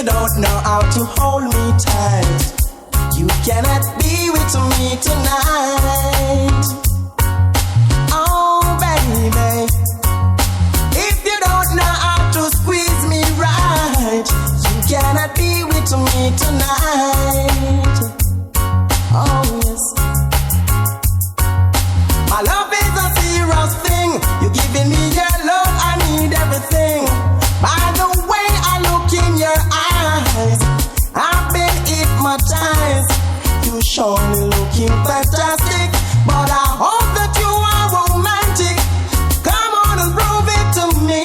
you don't know how to hold me tight, you cannot be with me tonight. Oh baby, if you don't know how to squeeze me right, you cannot be with me tonight. Oh yes, my love is a serious thing. You giving me your love, I need everything. By the way I look in your eyes, I've been hypnotized. You surely looking fantastic, but I hope that you are romantic. Come on and prove it to me,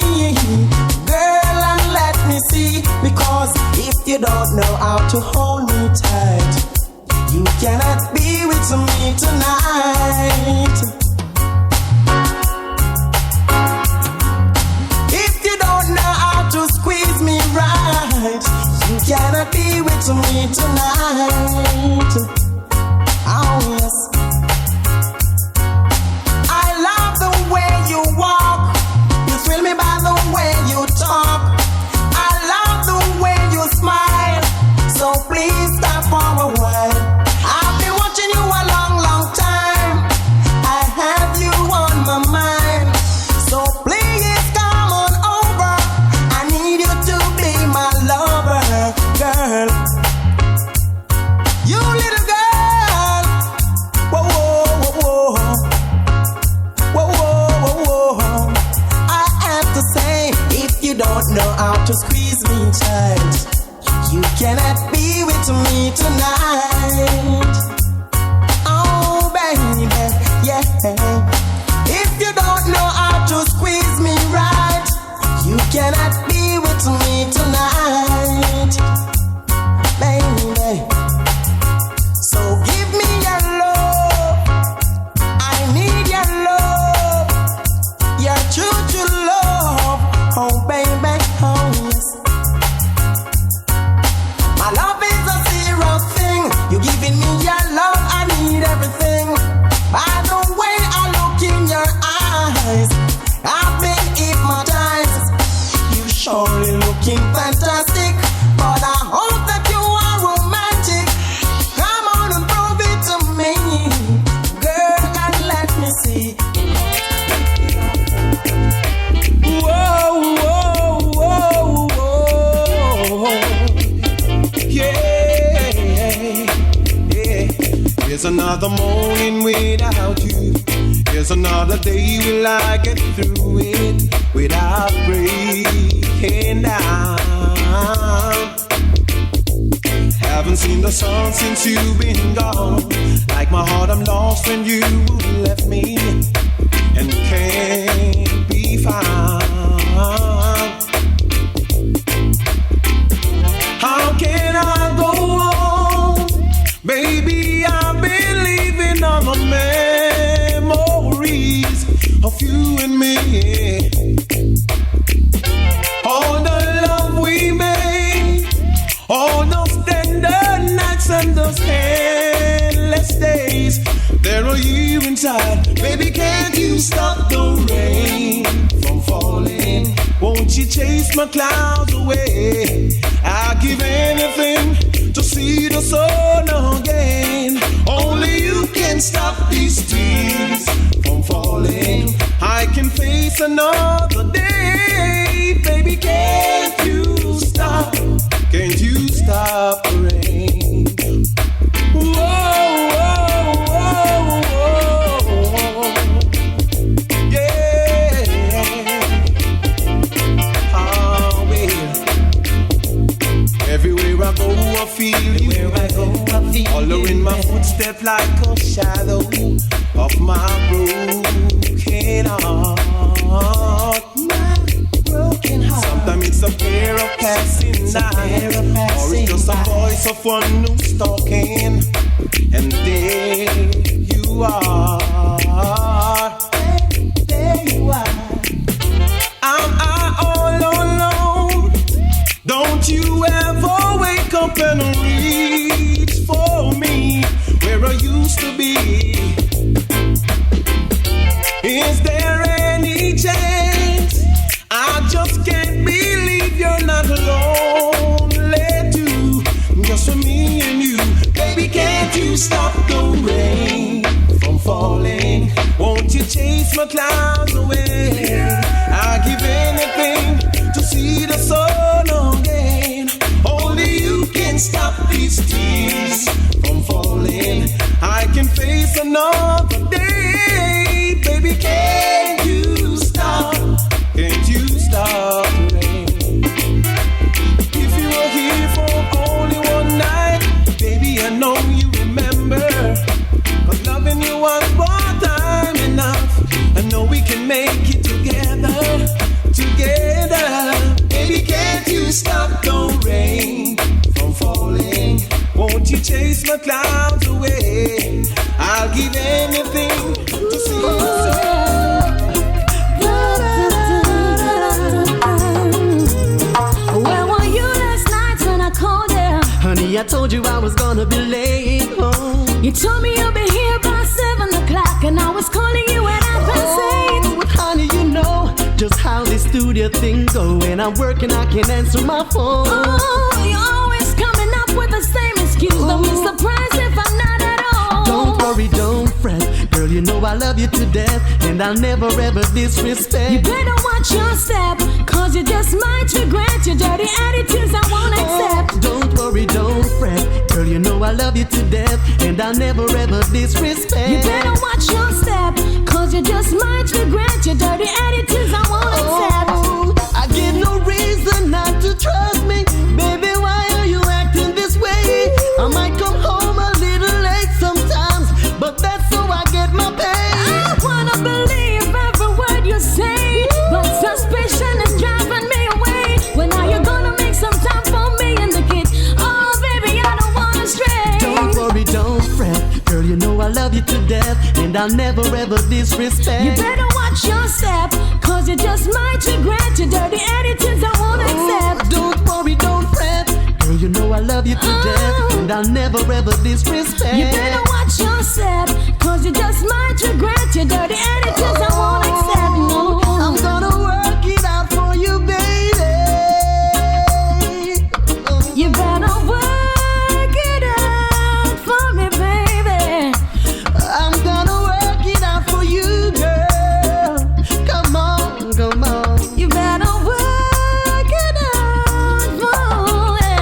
girl, and let me see. Because if you don't know how to hold me tight, you cannot be with me tonight. If you don't know how to squeeze me right, you cannot be with me tonight. Oh yes, I love the way you walk. You thrill me by the way you talk. I love the way you smile. So please stop for a while. I've been watching you a long, long time. I have you on my mind. So please come on over. I need you to be my lover, girl. You little girl. Whoa, whoa, whoa, whoa. Whoa, whoa, whoa, whoa. I have to say, if you don't know how to squeeze me tight, you cannot be with me tonight. Oh baby, yeah. If you don't know how to squeeze me right, you cannot be with me tonight, baby. So give me your love, I need your love, your true love. Oh baby, oh yes. My love is a serious thing. You giving me your love, I need everything. By the way I look in your eyes, I've been hypnotized. You surely looking fantastic, but I hope that you are romantic. Come on and prove it to me, girl, and let me see. Whoa, whoa, whoa, whoa. Yeah. There's another morning without you. There's another day will I get through it without breaking down. Haven't seen the sun since you've been gone. Like my heart, I'm lost when you left me and can't be found. How can I go on? Baby, I've been living on the memories of you and me. All the love we made, all those tender nights and those endless days. There are you inside. Baby, can't you stop the rain from falling? Won't you chase my clouds away? I'd give anything to see the sun again. Only you can stop these tears from falling. I can face another day. Baby, can't you stop? Can't you stop the rain? Whoa, whoa, whoa, whoa. Yeah. Oh, well. Everywhere I go, I feel you. Following my footsteps like a shadow of my broken heart. Sometimes it's a pair of passing nights, or it's just a voice of one who's talking, and there you are. There you are. Am I all alone? Don't you ever wake up and reach for me where I used to be? Is there any chance? I just can't believe you're not lonely. chase my clouds away. I give anything to see the sun again. Only you can stop these tears from falling. I can face another day. Baby, can't you stop? Can't you stop the rain? If you were here for only one night, baby, I know you remember. Cause loving you was one time enough. I know we can make it together, together. Baby, can't you stop the rain from falling? Won't you chase my clouds away? I'll give anything to see you Where were you last night when I called you? Honey, I told you I was gonna be late home. You told me you'll be here by 7 o'clock, and I was calling you at 8:30. Oh, honey, you know just how this studio thing go. When I'm working, I can't answer my phone. Oh, you're always coming up with the same excuse. Don't be surprised if I'm not at all. Don't worry, don't fret. Girl, you know I love you to death, and I'll never ever disrespect. You better watch your step, cause you just might regret your dirty attitudes I won't accept. Don't worry, don't fret. Girl, you know I love you to death, and I'll never ever disrespect. You better watch your step, cause you just might regret your dirty attitudes I won't accept. I get no reason not to trust me. Baby, why are you acting this way? I might come home a little late sometimes, but that's so I get my pay. I wanna believe every word you say, but suspicion is driving me away. When are you gonna make some time for me and the kids? Oh baby, I don't wanna stray. Don't worry, don't fret. Girl, you know I love you to death, and I'll never ever disrespect. You better watch your step, cause you just might regret your dirty attitudes I won't accept. Don't worry, don't fret. Girl, you know I love you to death, and I'll never ever disrespect. You better watch your step, cause you just might regret your dirty attitudes I won't accept. No, I'm gonna work it out for you, baby. You better work it out for me, baby. I'm gonna work it out for you, girl. Come on, come on. You better work it out for me.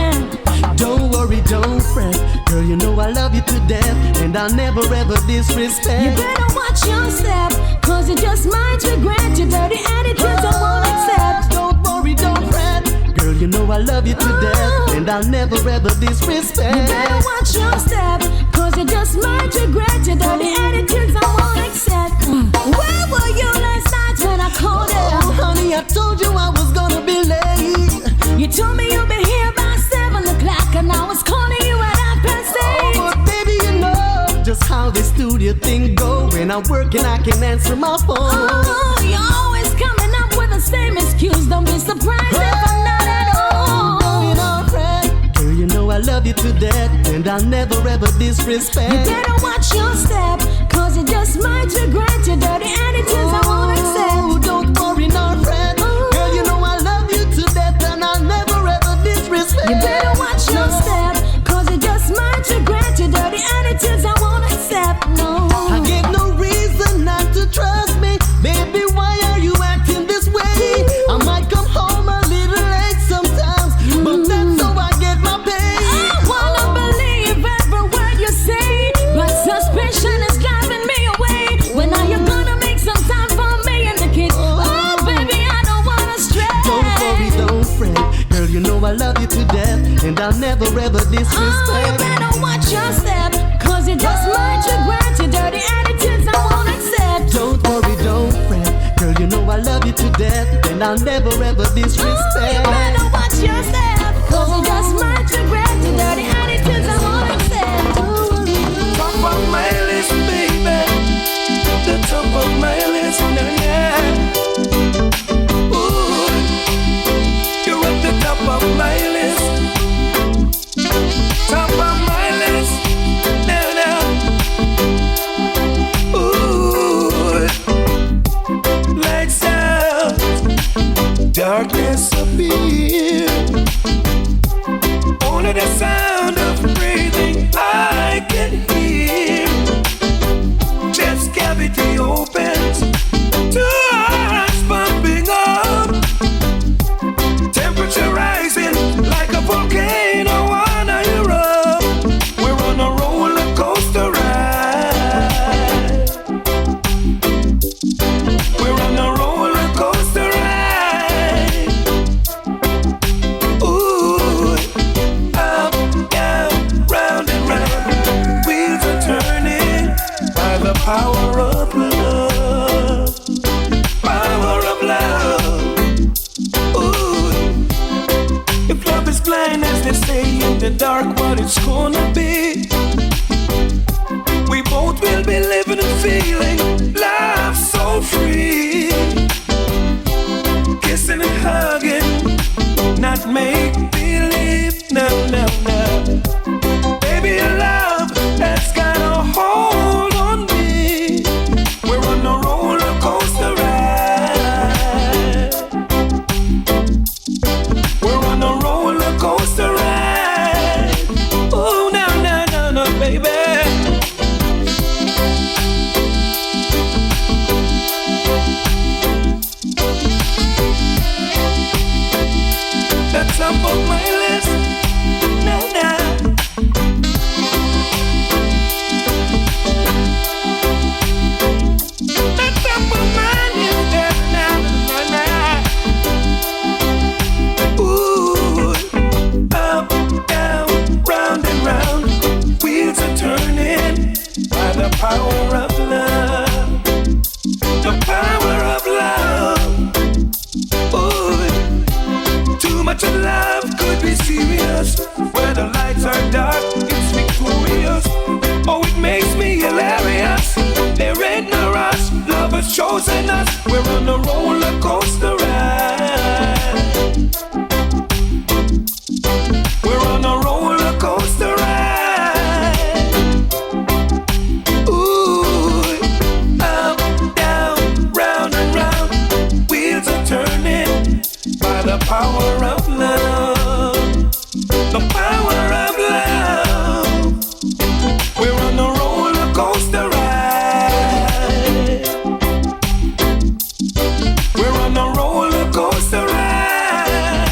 Don't worry, don't fret. Girl, you know I love you to death, and I'll never ever disrespect. You better watch your step, cause you just might regret your dirty attitudes I won't accept. Don't worry, don't fret. Girl, you know I love you to death, and I'll never ever disrespect. You better watch your step, cause you just might regret your dirty attitudes I won't accept. Where were you last night when I called you? Oh, honey, I told you I was gonna be late. You told me you'll be here by 7 o'clock, and I was calling you at 8:30. But baby, you know just how this studio thing go. When I'm working, I can answer my phone. Oh, you're always coming up with the same excuse. Don't be surprised if I'm not at all. You know, friend. Girl, you know I love you to death, and I'll never ever disrespect. You better watch your step, cause you just might regret your dirty attitudes I won't accept. Don't worry, no friend. Girl, you know I love you to death, and I'll never ever disrespect. You better watch your step, cause you just might regret your dirty attitudes I won't accept. No, I get no reason not to trust me. Baby, why are you acting this way? I might come home a little late sometimes, but that's so I get my pay. I wanna believe every word you say, but suspicion is driving me away. When are you gonna make some time for me and the kids? Oh baby, I don't wanna stray. Don't worry, don't fret. Girl, you know I love you to death, and I'll never ever disrespect. Oh, you better watch your step, cause you just might regret your dirty attitudes I won't accept. Don't worry, don't fret. Girl, you know I love you to death, and I'll never ever disrespect. You better watch your step, cause you just might regret your dirty attitudes I won't accept. Top of my list, baby. The top of my list, yeah. Ooh, you're at the top of my list. Top of my list, now. Ooh, lights out, darkness appear. to say in the dark what it's gonna be. We both will be living and feeling life so free. Kissing and hugging, not make believe, no, no, no. Baby, your love has got a hold on me. We're on a roller coaster ride. We're on a roller coaster ride. Oh, no, no, no, no, baby. That's up on my list. No, no. That's up on my list. No, no, no. Ooh, up, down, round and round. Wheels are turning by the power of love. The power of love. Ooh. Too much of love could be serious. Where the lights are dark, it's victorious. Oh, it makes me hilarious. There ain't no rush, love has chosen us. We're on a roller coaster ride. We're on a roller coaster ride. Ooh, up, down, round and round. Wheels are turning by the power of love. The power of love. We're on a roller coaster ride. We're on a roller coaster ride.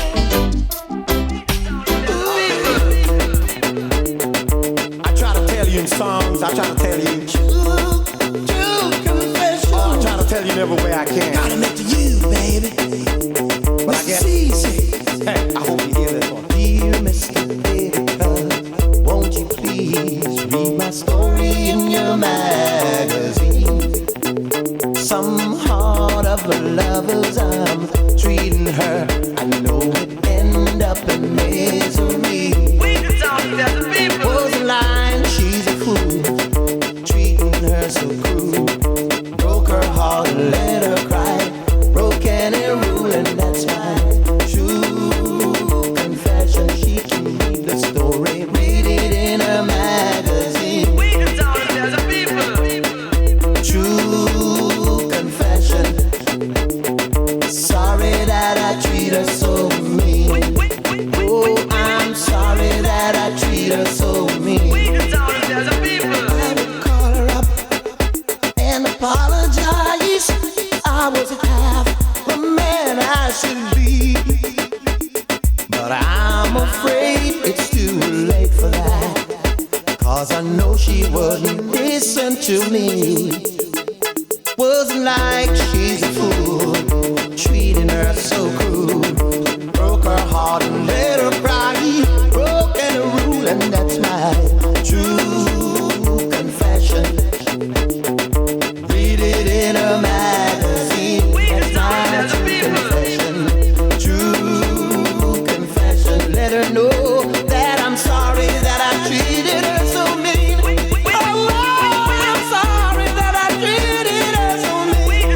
I try to tell you in songs, I try to tell you. Oh, I try to tell you in every way I can. Gotta make to you, baby. But I guess, hey, I hope you hear this one. Dear Mr. Editor, won't you please read my story in your magazine? Some heart of the lovers I'm treating her, I know it end up in misery. We can talk to the people. Was a line, she's a fool, treating her so cruel. Broke her heart and let her cry. Broke any rule and that's fine. True confession, she can read the story, read it in a magazine. We can talk to the people. True confession, sorry that I treat her so mean. Oh, I'm sorry that I treat her so mean. We can talk to the people. I would call her up and apologize. I was half the man I should be, but I'm afraid it's too late for that. 'Cause I know she wouldn't listen to me. Wasn't like she's a fool, treating her so cruel. Broke her heart and let her cry. Broke any rule and that's my true confession. Read it in a magazine. That's my true confession. True confession. Let her know that I'm sorry that I treated her so mean. Oh, I'm sorry that I treated her so mean.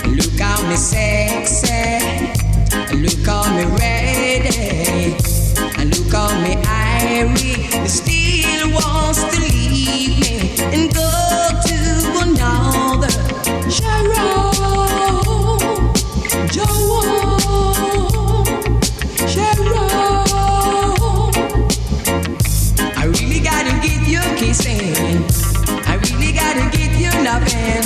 Look how me sexy, look how me ready, and look how me irie. You still wants to leave me and go to another. Sharon, Joe, Sharon. I really gotta get you kissing. I really gotta get you loving.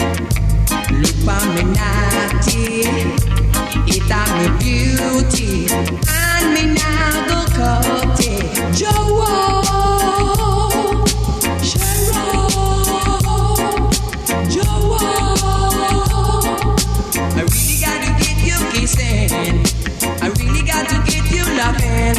Look for me naughty, it on me beauty, and me now go cut it. Joe, Sharon, Joe. I really gotta get you kissing. I really got to get you loving.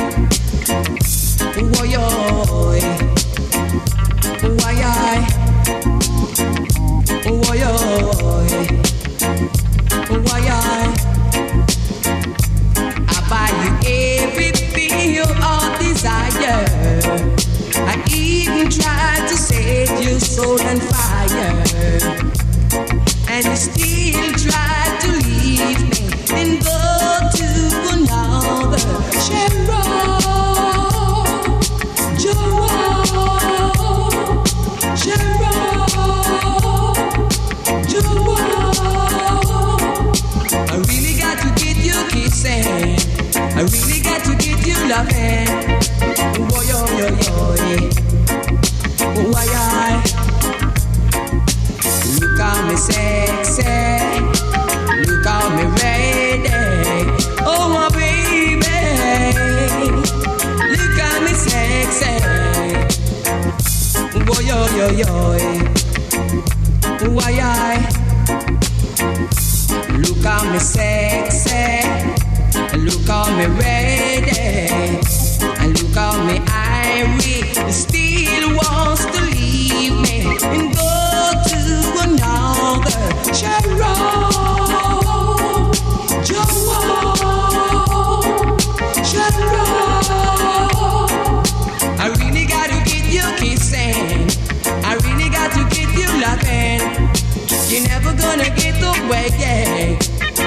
Why, I buy you everything you all desire. I even tried to set your soul on fire, and you still try to leave me and go to another. Sharon, Joe, I really got to get you kissing. I really got to get you loving. Why, look how me sexy, look how me ready. Oh my baby, look how me sexy. Why, look how me sexy, look how me ready, and look how me irie. Still wants to leave me and go to another. Sharon, Joe, Sharon. I really got to get you kissing. I really got to get you loving. You're never gonna get away, yeah.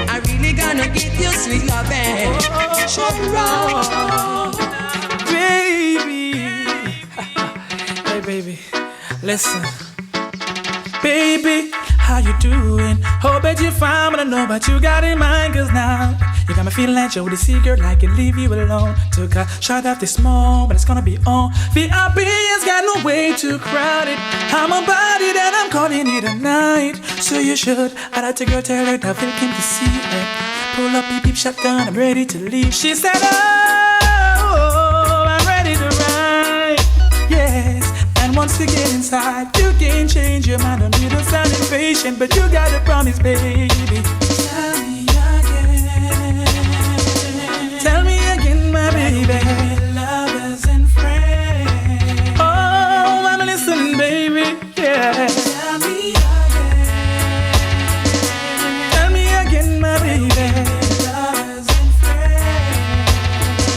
I really gonna get you sweet loving. Sharon, baby. Hey, baby, listen. Baby, how you doing? Hope that you're fine, but I know what you got in mind. Cause now you got me feeling like you're the secret, like it leave you alone. Took a shot at this moment, it's gonna be on. VIP has got no way too crowded. I'm a body that I'm calling it a night. So you should, I like to go tell her that Phil came to see her. Pull up, beep, beep, shotgun, I'm ready to leave. She said, oh, I'm ready to ride. Yes, and once you get inside, you can change your mind. I'm little sound impatient, but you gotta promise, baby. Tell me again. Tell me again, my baby. Lovers and friends. Oh, I'm listening, baby. Yeah. Tell me again. Tell me again, my baby. Lovers and friends.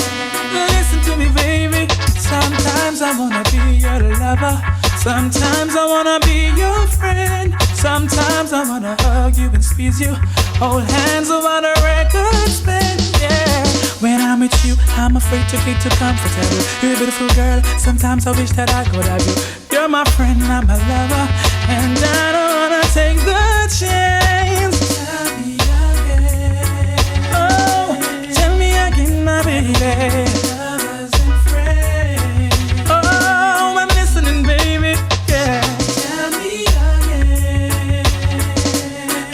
Listen to me, baby. Sometimes I wanna be your lover. Sometimes I wanna be your friend. Sometimes I wanna hug you and squeeze you. Hold hands over the record spin, yeah. When I'm with you, I'm afraid to get too comfortable. You're a beautiful girl, sometimes I wish that I could have you. You're my friend, I'm a lover, and I don't wanna take the chance. Tell me again. Oh, tell me again, my baby. Lovers and friends. Oh, I'm listening, baby, yeah. Tell me again.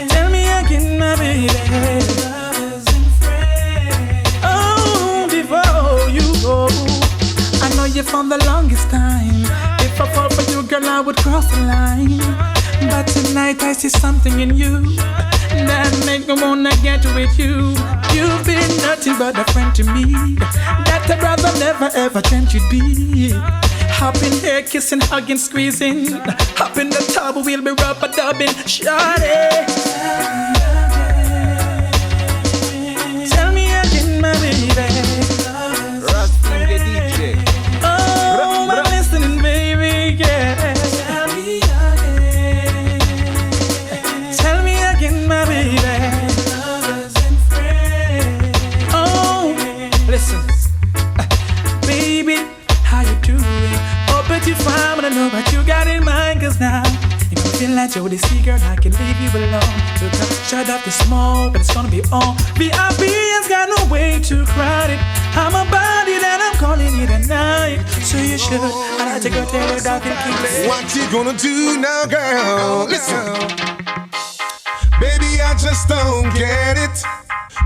Tell me again, my baby. Lovers and friends. Oh, before you go, I know you for the longest time. If I fall for you, girl, I would cross the line. But tonight I see something in you that make me wanna get with you. You've been nothing but a friend to me, that a brother never ever dreamt you'd be. Hop in here, kissing, hugging, squeezing. Hop in the tub, we'll be rubber-dubbing. Shawty, tell me again, my baby. Rustin the DJ. Oh, I'm listening, baby, yeah. Tell me again. leave you alone. Look up, shut up the smoke, but it's gonna be on. VIP has got no way to crowd it. I'm about it and I'm calling it a night. So you should, I like to go tell her that keep. What you gonna do now, girl? Listen, baby, I just don't get it.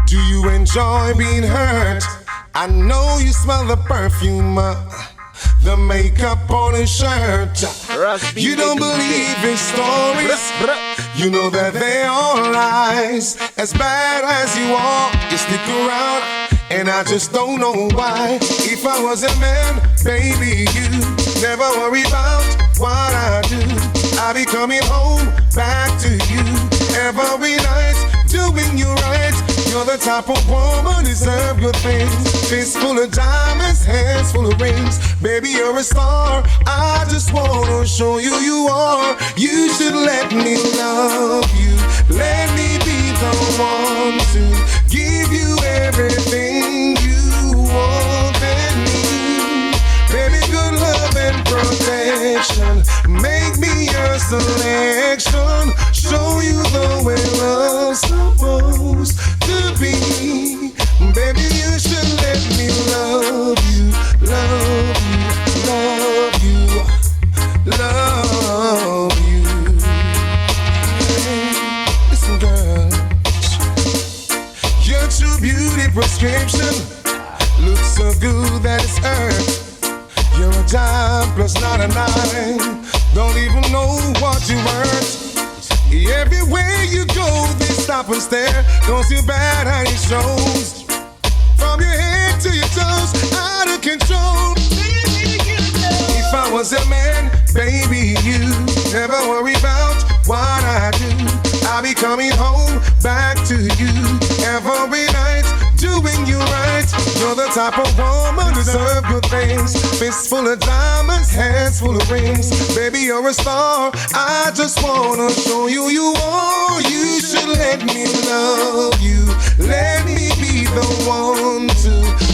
Do you enjoy being hurt? I know you smell the perfume, the makeup on his shirt. You don't believe his stories. You know that they are lies. As bad as you are, you stick around, and I just don't know why. If I was a man, baby, you never worry about what I do. I'll be coming home back to you every night, doing you right. You're the type of woman deserve good things. Fist full of diamonds, hands full of rings. Baby, you're a star. I just wanna show you you are. You should let me love you. Let me be the one to give you everything you want and need. Baby, good love and protection. Make me your selection. Show you the way love's supposed to be. Baby, you should let me love you, love you, love you, love you. Listen, girl, your true beauty prescription looks so good that it's earth. You're a dime plus not a nine. Don't even know what you worth. Everywhere you go, they stop and stare. Don't feel bad how it shows. From your head to your toes, out of control. If I was a man, baby, you never worry about what I do. I'll be coming home back to you every night, doing you right. You're the type of woman deserve good things. Fist full of diamonds, hands full of rings. Baby, you're a star. I just wanna show you you are. You should let me love you. Let me be the one to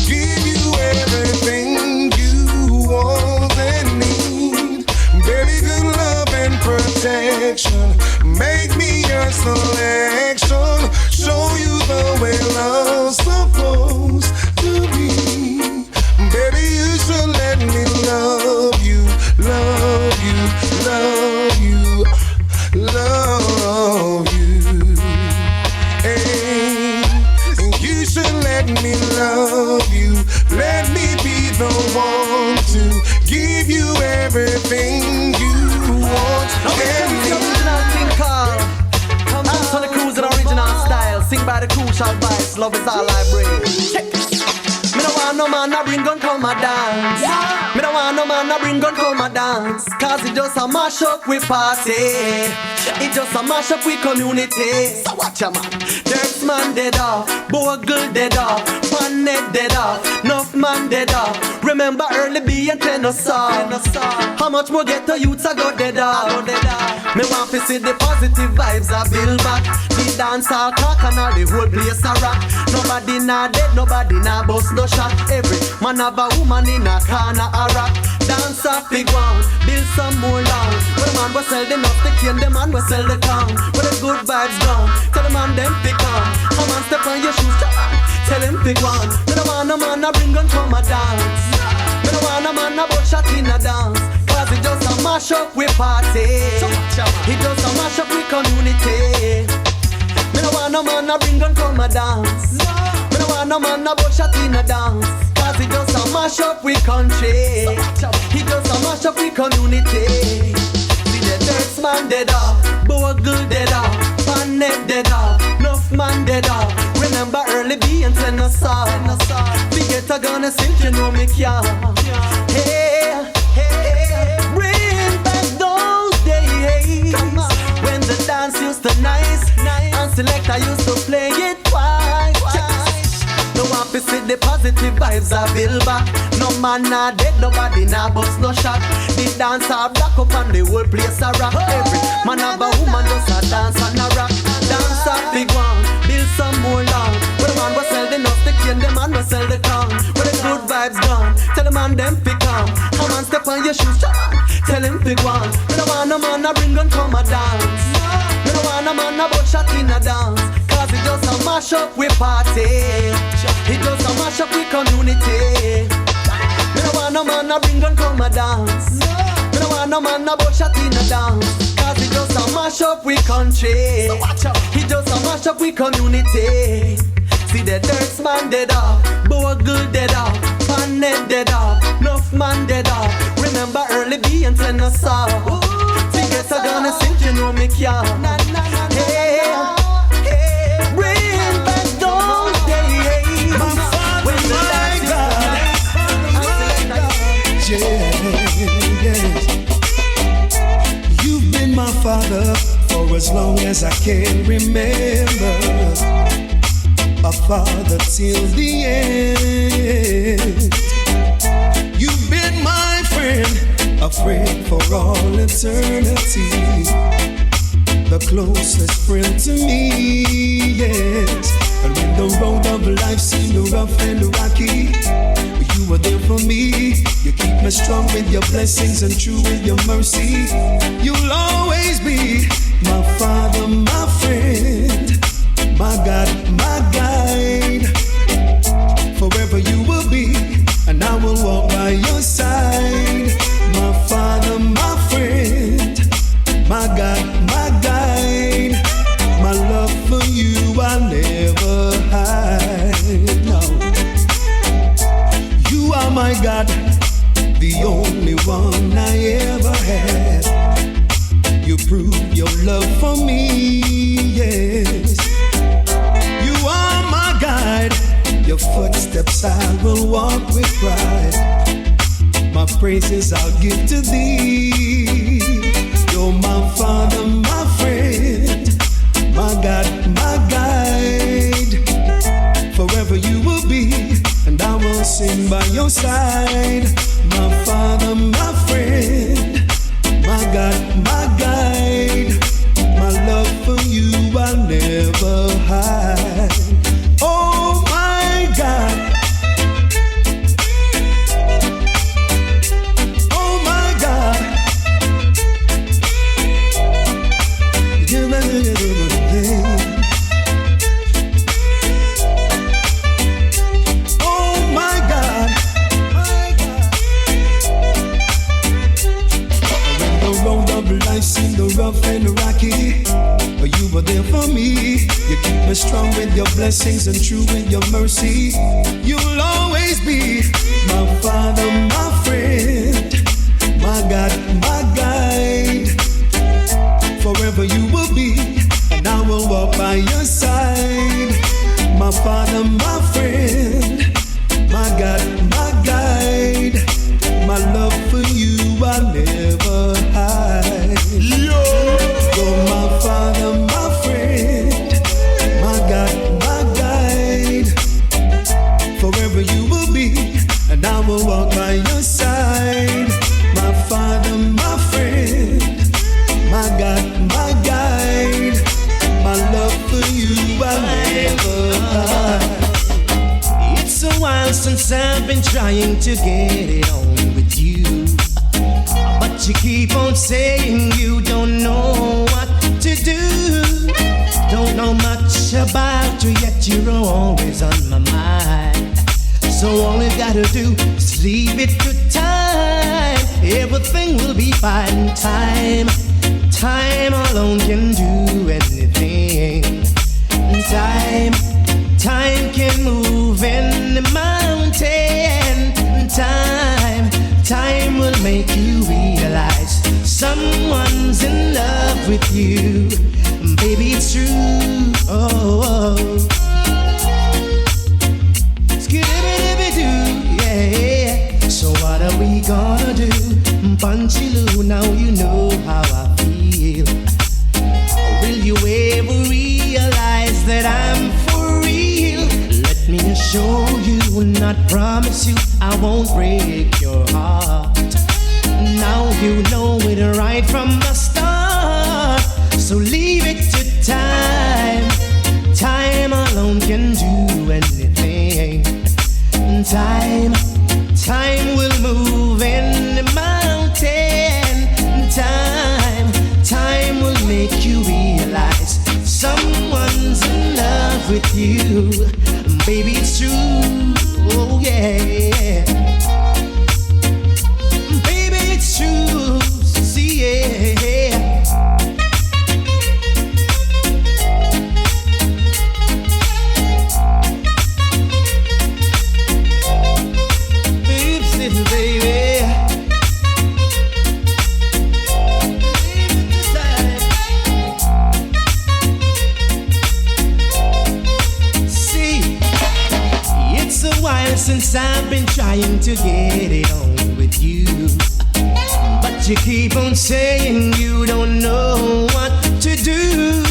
give you everything you want and need. Baby, good love and protection. Make me your selection. Show you the way love's supposed to be. Baby, you should let me love you, love you, love you, love you. Hey, and you should let me love you. Let me be the one to give you everything you want. On the Cruz in original style, sing by the crucial vice, love is all I bring. Me don't want no man to bring gun come a dance. Me don't want no man to bring gun come a dance. Cause it just a mash up with party. It just a mash up with community. So watch ya man. Dirks man dead off, bogle dead off, pan net dead off, enough man dead off. Remember early B and Tennessee. How much more get to youths I got dead off. Me want to see the positive vibes I build back. The dance all crack and all the whole place a rock. Nobody not dead, nobody not bust no shot. Every man have a woman in a corner a rock. Dance off big one, build some more long. Where the man will sell the nuts, the cane, the man will sell the town. Where the good vibes gone, tell the man them pick on. Come on, step on your shoes, tell him pick one. Me don't want no man a bring gun come a dance. Me don't want no man a butt shot in a dance. Cause it just a mash up with party. It just a mash up with community. Me don't want no man a bring gun come a dance. Me don't want no man a butt shot in a dance. Cause it just a mash up with country. It just a mash up with community. See the Dirks man dead off, bogle dead off, pan net dead off, enough man dead off. Remember early B and Tennessee. Forget a gonna sing, you know me can. Hey, hey, bring back those days when the dance used to nice and selector used to play it twice. No one to see the positive vibes I build back. No man not dead, nobody not bust no shot. The dance are black up and the whole place a rock. Every man have a woman just a dance and a rock. Dance a big one, build some more long. Where the man will sell the nuts, the cane, the man will sell the town. Where the good vibes gone, tell the man them pick on. Come on, step on your shoes, tell him pick one. Me don't want no man a bring gun come a dance. Me don't want no man mash up we party. It just a mash up we community. Me no want no man a bring gun come a dance. Me no want no man a bush shot in a dance. Cause it just a mash up we country. So watch out. It just a mash up we community. See the dirt man dead off, bogle dead off, panhead dead off, enough man dead off. Remember early B and ten us off. Tickets are gonna sink, you know me can't. Hey, hey, bring back those days. My Father, my God. Yes. You've been my Father for as long as I can remember. A father till the end. You've been my friend, a friend for all eternity. The closest friend to me, yes. And when the road of life seemed rough and rocky, you were there for me. You keep me strong with your blessings and true with your mercy. You'll always be my Father, my friend. My God, my guide, forever you will be, and I will walk by your side. My Father, my friend, my God, my guide, my love for you I'll never hide. No, you are my God, the only one I ever had. You proved your love for me, yes. Your footsteps I will walk with pride. My praises I'll give to thee. You're my Father, my friend, my God, my guide. Forever you will be, and I will sing by your side. My Father, my friend, my God, my guide. My love for you I'll never hide. Oh my God, oh my God, oh my God, when the road of life seemed rough and rocky, you were there for me. You keep me strong with your blessings and true with your mercy. You'll always be my Father, my friend, my God, my guide. Forever you will be, and I will walk by your side. My Father, my friend, my God, my guide. My love for you I'll never hide. You're my Father, my friend, my God, my guide. Forever you will be, and I will walk by your side. My Father, my friend, my God, my guide. My love for you I'll never hide. It's a while since I've been trying to get it on with you, but you keep on saying you don't know what to do. Don't know much about you, yet you're always on my mind. So all you gotta do is leave it to time. Everything will be fine. Time alone can do anything. Time can move any mountain. Time will make you realize someone's in love with you. Baby, it's true. Oh. Skidibidibidoo, yeah. So what are we gonna do? Punchy-loo, now you know how I feel. Will you ever realize that I'm for real? Let me assure you, not promise you, I won't break your heart. Now you know it right from the start. So leave it to time. Time alone can do anything. Time will move any mountain. Time will make you realize someone's in love with you. Baby, it's true. Oh, yeah. Baby, it's true. See, yeah. Since I've been trying to get it on with you, but you keep on saying you don't know what to do.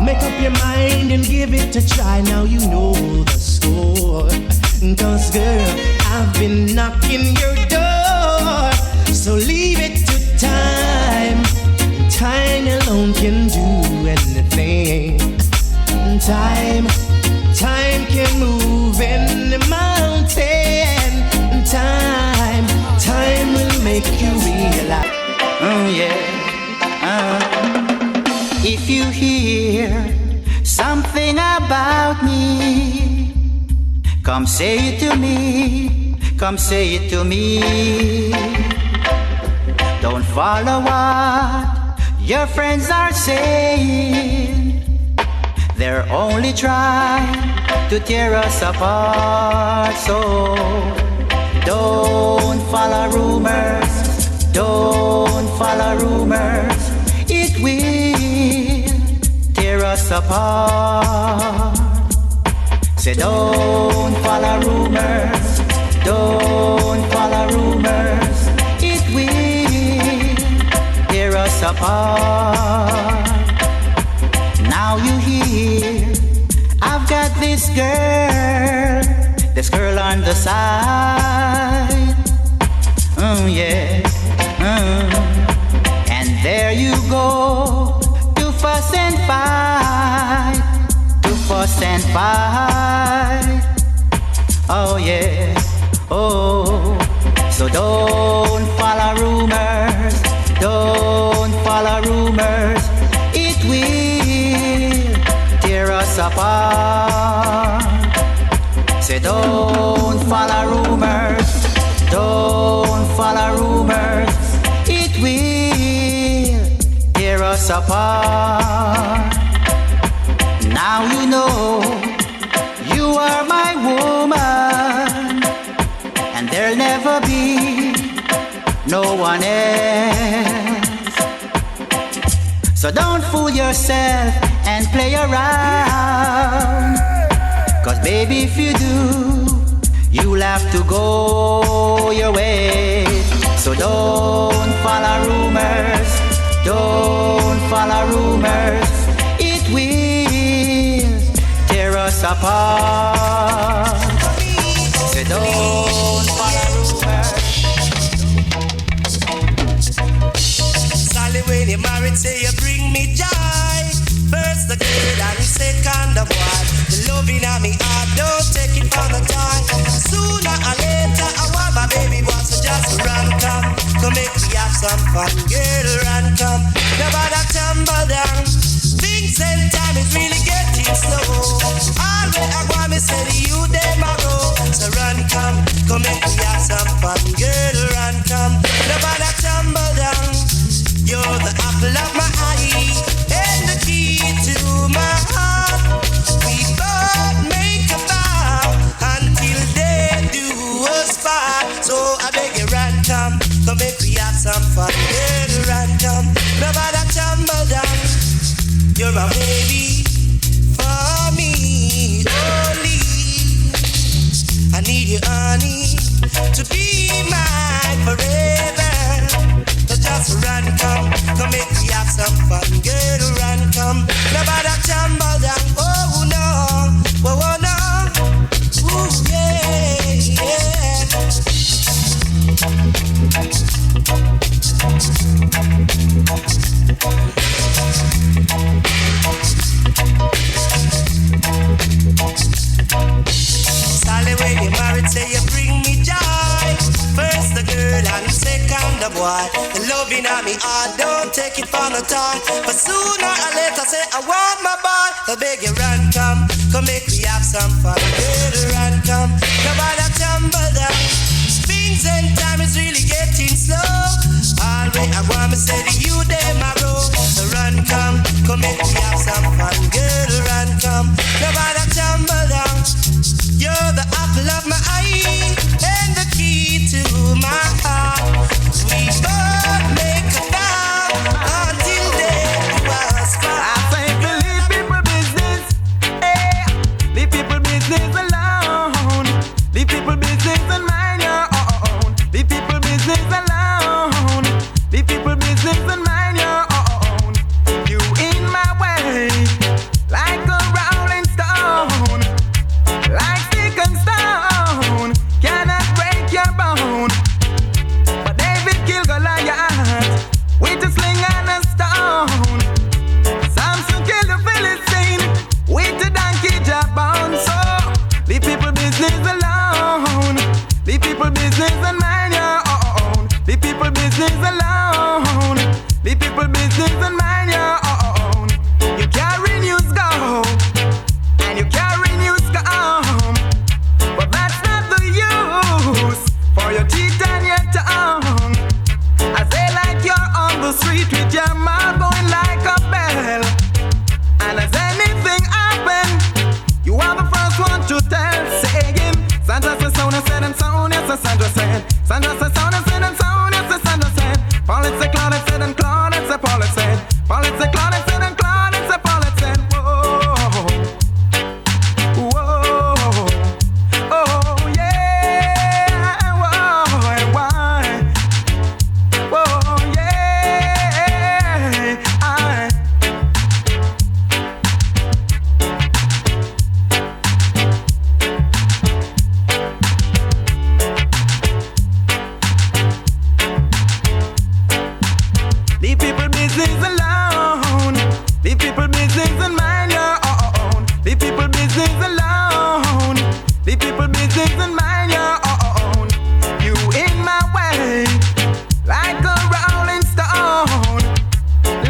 Make up your mind and give it a try. Now you know the score. 'Cause girl, I've been knocking your door, so leave it to time. Time alone can do anything. Time can move in the mountain. Time will make you realize. Oh yeah. If you hear something about me, come say it to me. Come say it to me. Don't follow what your friends are saying. They're only trying to tear us apart. So don't follow rumors. Don't follow rumors. It will tear us apart. Say don't follow rumors. Don't follow rumors. It will tear us apart. Now you hear, I've got this girl on the side. Oh yeah, and there you go, to fuss and fight, to fuss and fight. Oh yeah, oh, so don't follow rumors, don't follow rumors. It will tear us apart. Say don't follow rumors, don't follow rumors. It will tear us apart. Now you know you are my woman, and there'll never be no one else. So don't fool yourself and play around. 'Cause baby, if you do, you'll have to go your way. So don't follow rumors, don't follow rumors. It will tear us apart. So don't follow rumors. Sally, when you're married, say you bring me joy. First the good and second the boy. The loving of me heart, don't take it for the time. Sooner or later, I want my baby boy, so just run come. Come make me have some fun, girl, run come. Nobody tumble down. Things and time is really getting slow. All where I want me say to you, them I go. So run come make me have some fun, girl, run come. Nobody tumble down. You're the apple of my eye and the key to my heart. We both make a vow until they do us part. So I beg you, run come make we have some fun. Girl, run come, nobody tumble down. You're my baby for me only. I need you, honey, to be mine forever. So just run come make we have some fun. Girl, run come, nobody tumble down. Oh no, oh no, ooh yeah, yeah. Sally, when you're married, say you bring me joy. First the girl and second the boy. The loving of me heart, don't take it for no time. But sooner or later, say I want my boy. I beg you, run come come make me have some fun. Girl, run, come, nobody tumble down. Things and time is really getting slow. Always I want to say to you, them I go. So run, come make me have some fun. Girl, run, come, nobody tumble down. You're the apple of my eye and the key to my heart. We both make a vow until death do us part. I say to leave people business, hey, leave people business alone. Leave people business and mind your own. Leave people business alone. Leave people business and mind your own. You in my way, like a rolling stone, like stick and stone, cannot break your bone. But David killed Goliath with a sling and a stone. Samson killed the Philistine with a donkey jawbone. So leave people business alone. Leave people business and mind your own. Leave people business alone. Leave people business and mind your own. You carry news go and you carry news come, but that's not the use for your teeth and your tongue. I say like you're on the street with your mouth going like a bell, and as anything happen, you are the first one to tell. Saying Sandra says sound and said and sound, yes, Sandra said. Sandra says sound and said and sound, yes, Sandra said. Paul it said, Claude it said, and Claude it said, Paul it said. Paul it said, Claude it said, and Claude it said, Paul it said. Whoa, whoa, oh yeah, whoa, and why? Whoa, yeah, leave people business alone. Leave people business and mind your own. Leave people business alone. Leave people business and mind your own. You in my way, like a rolling stone,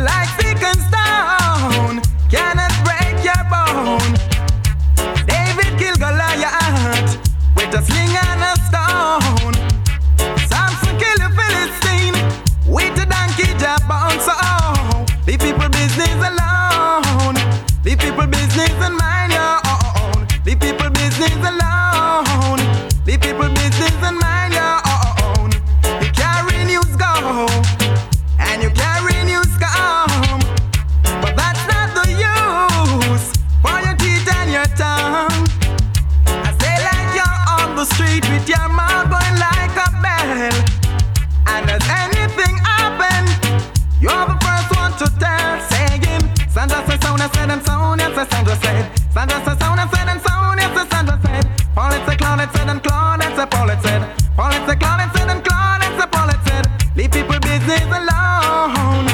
like stick and stone, cannot break your bone. David killed Goliath with a sling and a stone. Samson killed the Philistine with a donkey jawbone. So leave people business alone. Leave people business and mind your own. Leave people business alone. Leave people business and mind your own. You carry news go and you carry news come, but that's not the use for your teeth and your tongue. I say like you're on the street with your mouth going like a bell, and as anything happen, you're the first one to tell. Saying Sandra says sound and said and sound, yes, Sandra said. Sandra says sound and said and sound, yes, Sandra said. Paul it said, Claude it said, and Claude it said, Paul it said. Paul it said, Claude it said, and Claude it said, Paul it said. Leave people business alone.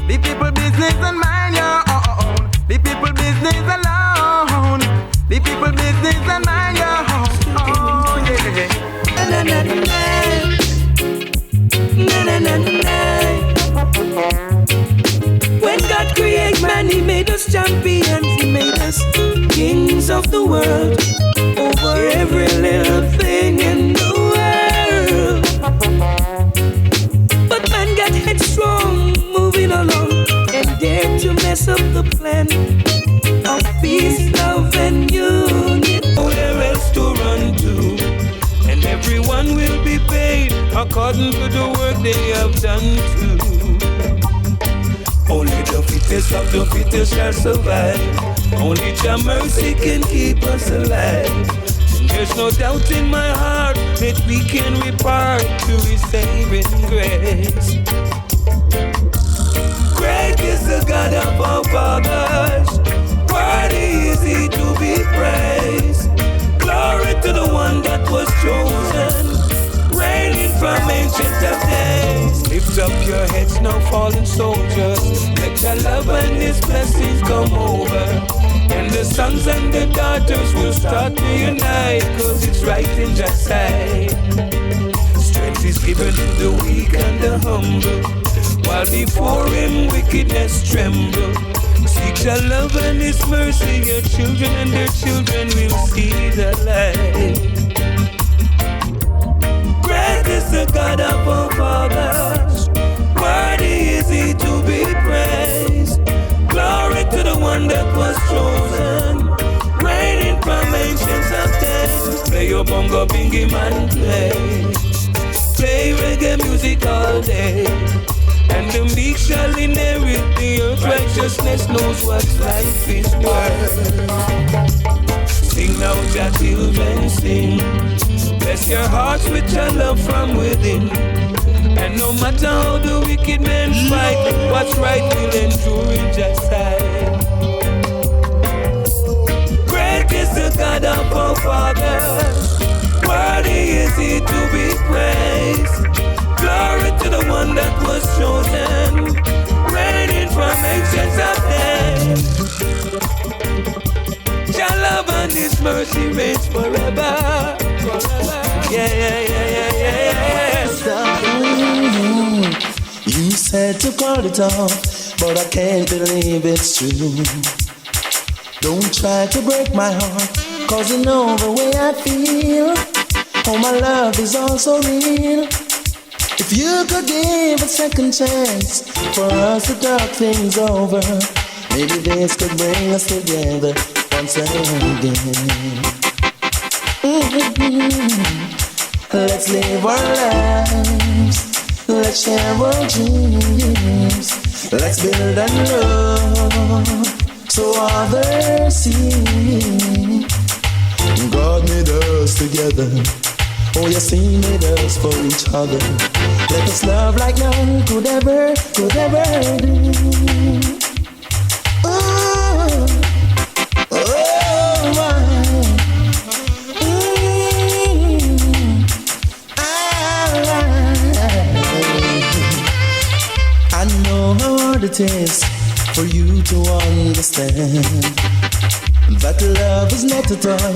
Leave people business and mind your own. Leave people business alone. Leave people business and mind your own. Oh yeah. Na na na na na na na. When God created man, He made us champions. He made us kings of the world, over every little thing in the world. But man got headstrong, moving along, and dared to mess up the plan of peace, love, and unity. Where else to run to? And everyone will be paid according to the work they have done too. Only the fittest of the fittest shall survive. Only Jah mercy can keep us alive. And there's no doubt in my heart that we can repart to His saving grace. Great is the God of our fathers, worthy is He to be praised. Glory to the one that was chosen, reigning from ancient of days. Lift up your heads now, fallen soldiers. Let your love and His blessings come over. And the sons and the daughters will start to unite, 'cause it's right in Jah sight. Strength is given to the weak and the humble, while before Him wickedness tremble. Seek your love and His mercy, your children and their children will see the light. Great is the God of our fathers, worthy is He to be praised. Glory to the one that was chosen, reigning from ancients of days. Play your bongo, bingy man, play reggae music all day. And the meek shall inherit the earth. Righteousness knows what life is worth. Sing now, your children, sing. Bless your hearts with your love from within. And no matter how the wicked men fight, what's right will endure in just sight. Great is the God of our fathers, worthy is He to be praised. Glory to the one that was chosen, reigning from ancients of days. Your love and His mercy reigns forever. Yeah. You said to call it off, but I can't believe it's true. Don't try to break my heart, cause you know the way I feel. Oh, my love is also real. If you could give a second chance for us to talk things over, maybe this could bring us together once again. Let's live our lives, let's share our dreams, let's build and love so others see. God made us together. Oh, yes, He made us for each other. Let us love like none could ever do. I know how hard it is for you to understand that love is not a toy,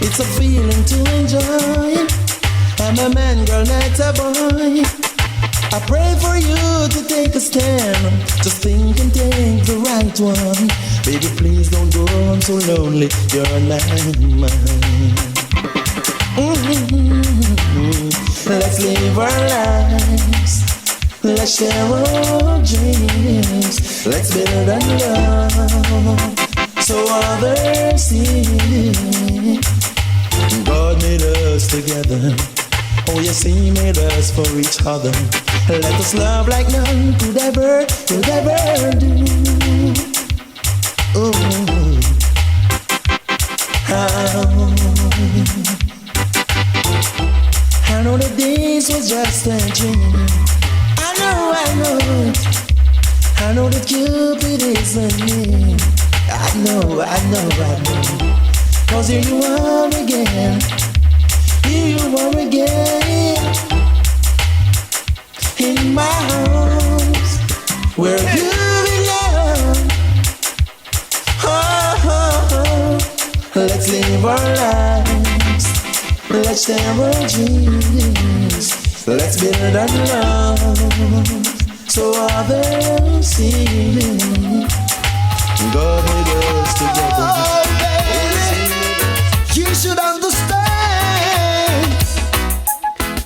it's a feeling to enjoy. I'm a man, girl, not a boy. I pray for you to take a stand. Just think and take the right one. Baby, please don't go on so lonely. You're not mine. Let's live our lives. Let's share our dreams. Let's build a love so others see. God made us together. Oh, yes, He made us for each other. Let us love like none could ever do. Oh, I know the days was just a dream. I know it. I know that Cupid isn't me. I know. Cause here you are again. In my arms, where you belong. Oh, let's live our lives. Let's share our dreams. Let's build our love so others see. God made us together. Oh, baby, you should understand.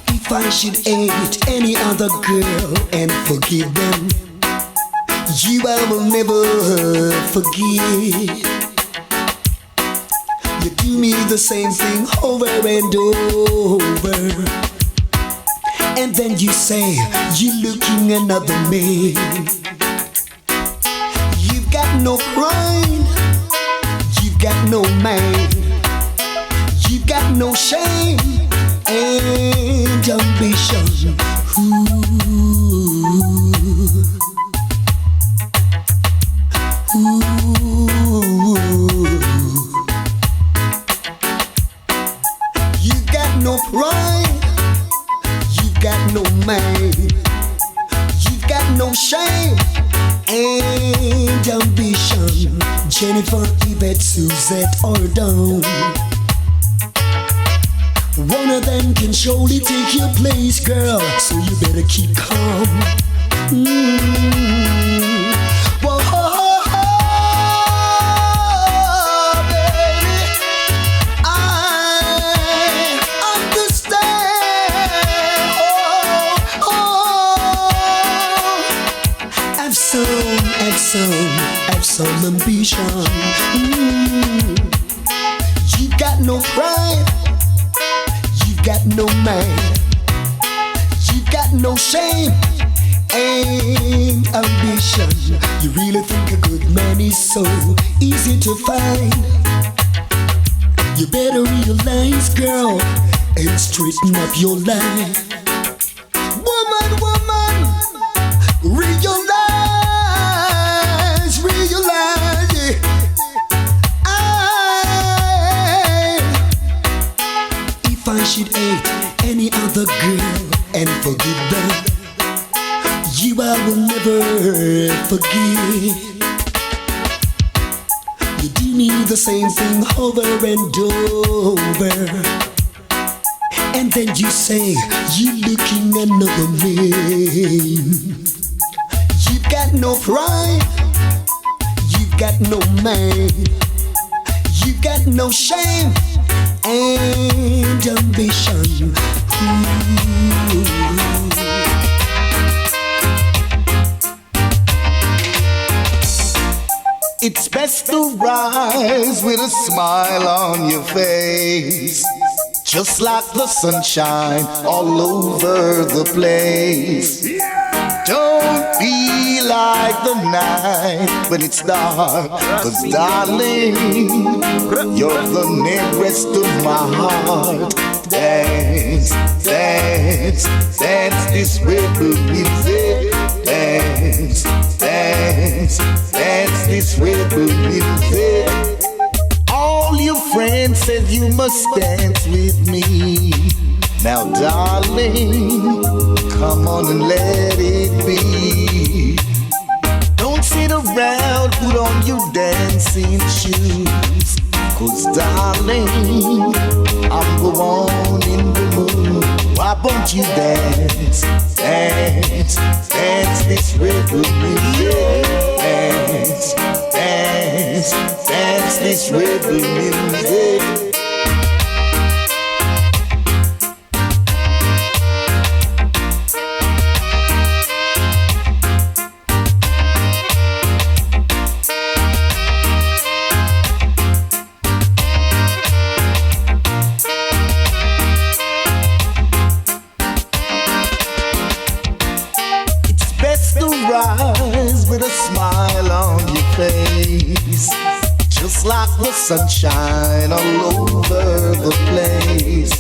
If I should hate any other girl and forgive them, you I will never forgive. You do me the same thing over and over, and then you say you're looking another man. You've got no pride, you've got no man, you've got no shame and ambition. Ooh. You got no pride, you got no man, you've got no shame and ambition. Jennifer, Tibet, Suzette, or Dawn, one of them can surely take your place, girl, so you better keep calm. Whoa, ambition. You've got no pride, you've got no mind, you've got no shame and ambition. You really think a good man is so easy to find? You better realize, girl, and straighten up your life. Woman, woman, realize, yeah. If I should hate any other girl and forgive them, you I will never forgive. You do me the same thing over and over, and then you say you're looking another man. You've got no pride, you've got no mind, you've got no shame and ambition. Ooh. It's best to rise with a smile on your face, just like the sunshine all over the place. Don't be like the night when it's dark, 'cause darling, you're the nearest to my heart. Dance, dance, dance this rhythm music. Dance, dance, dance this rhythm music. All your friends said you must dance with me. Now darling, come on and let it be. Don't sit around, put on your dancing shoes, 'cause darling, I'm going in the mood. Why won't you dance, dance, dance this rhythm music. Dance, dance, dance this rhythm music. With a smile on your face, just like the sunshine all over the place.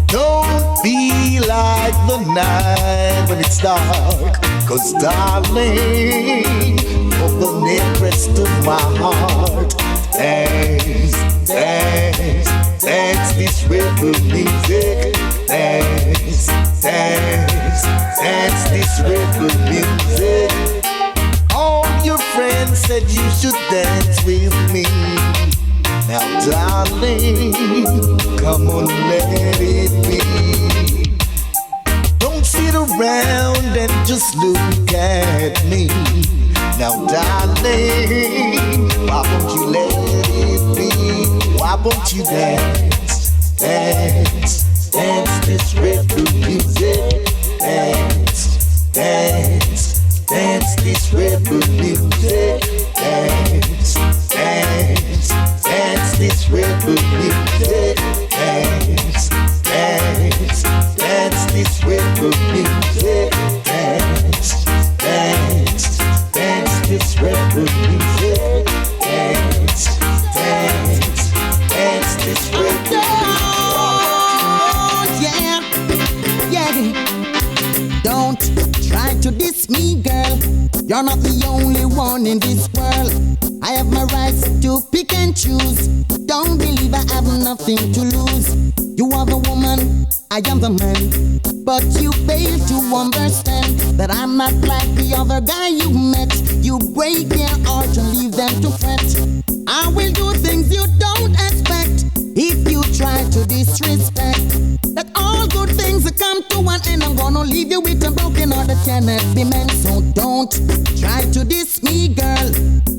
Don't be like the night when it's dark, 'cause darling, you're the nearest to my heart. Dance, dance, dance this rhythm music. Dance, dance, dance this rhythm music. All your friends said you should dance with me. Now darling, come on, let it be. Don't sit around and just look at me. Now darling, why won't you let it be? Why won't you dance, dance, dance this rhythm music. Dance, dance, dance this rhythm music. Dance, dance, dance this rhythm music. Dance, dance, dance this rhythm music. Dance, dance, dance this rhythm music. Dance, dance, dance this rhythm music. Don't try to diss me, girl. You're not the only one in this world. I have my rights to pick and choose. Don't believe I have nothing to lose. You are the woman, I am the man. But you fail to understand that I'm not like the other guy you met. You break their heart and leave them to fret. I will do things you don't expect if you try to disrespect. That all good things come to an end. I'm gonna leave you with a broken heart that cannot be mended. So don't try to diss me, girl.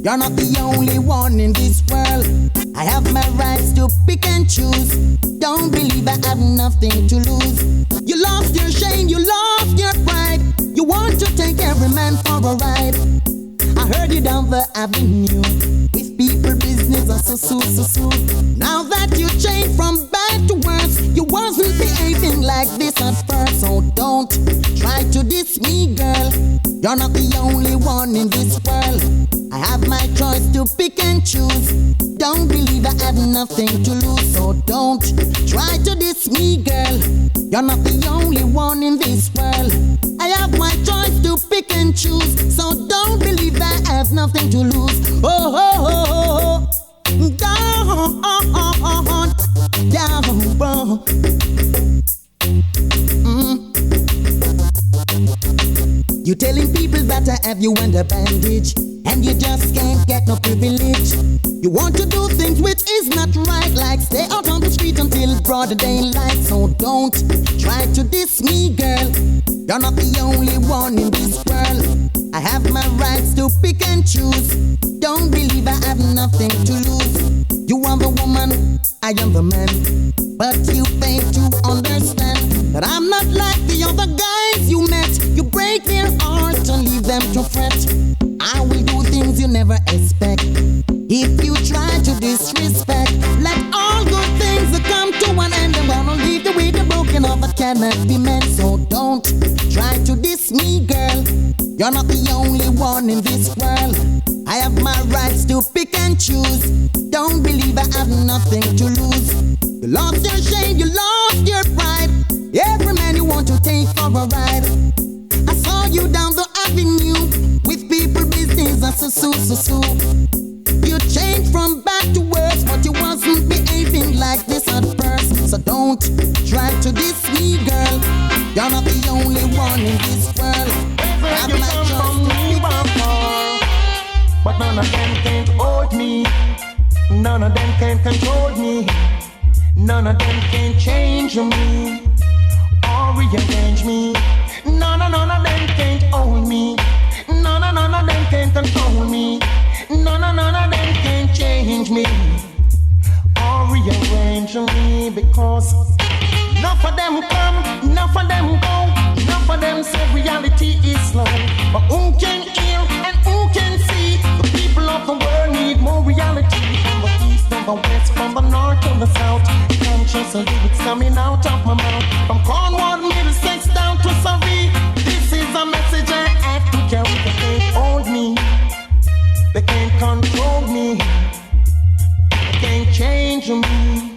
You're not the only one in this world. I have my rights to pick and choose. Don't believe I have nothing to lose. You lost your shame, you lost your pride. You want to take every man for a ride. I heard you down down the avenue with people, business, so. Now that you changed from bad to worse, you wasn't behaving like this at first. So don't try to diss me, girl. You're not the only one in this world. I have my choice to pick and choose. Don't believe I have nothing to lose. So don't try to diss me, girl. You're not the only one in this world. I have my choice to pick and choose. So don't believe I have nothing to lose. Oh, oh, oh, oh. Down. You telling people that I have you under bandage, and you just can't get no privilege. You want to do things which is not right, like stay out on the street until broad daylight. So don't try to diss me, girl. You're not the only one in this world. I have my rights to pick and choose. Don't believe I have nothing to lose. You are the woman, I am the man. But you fail to understand that I'm not like the other guys you met. You break their hearts and leave them to fret. I will do things you never expect. If you try to disrespect, let all good things come to an end. I'm gonna leave the way the broken heart that cannot be mended. So don't try to diss me, girl. You're not the only one in this world. I have my rights to pick and choose. Don't believe I have nothing to lose. You lost your shame, you lost your pride. Every man you want to take for a ride. I saw you down the avenue with people, business, and so. You changed from bad to worse, but you wasn't behaving like this at first. So don't try to diss me, girl. You're not the only one in this world. I'm like but none of them can't hold me. None of them can control me. None of them can change me or rearrange me. None of them can't hold me. None of them can control me. None of them can change me or rearrange me, because enough of them come, enough of them go. Enough of them say reality is slow. But who can hear and who can see? The people of the world need more reality. From the east and the west, from the north and the south. Conscious lyrics coming out of my mouth. From Cornwall, Middlesex down to Surrey. This is a message I have to carry. They can't hold me. They can't control me. They can't change me